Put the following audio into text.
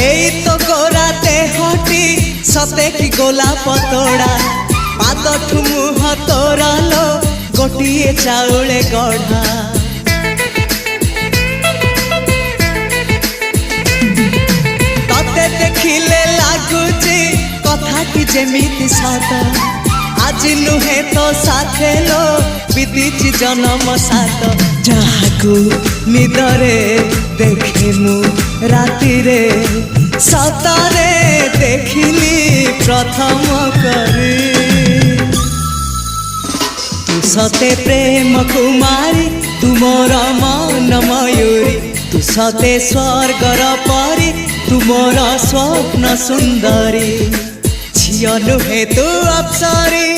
एई तो गोरा देहटी सते कि गोलाप तोड़ा पाद मुह तोरा लो गोटिए चाउले गढ़ा तते देखिले लागुची कथाटी जेमिति सत आज नुहे तो साथे लो बीतीची जन्म सात जहाकू निदरे देखे मु राति रे सतरे देखिली प्रथम करी तू सते प्रेम कुमारी तू मोर मन मयूरी तू सते स्वर्गर परी तू मोर स्वप्न सुंदरी झियो नुहे तू अप्सरी।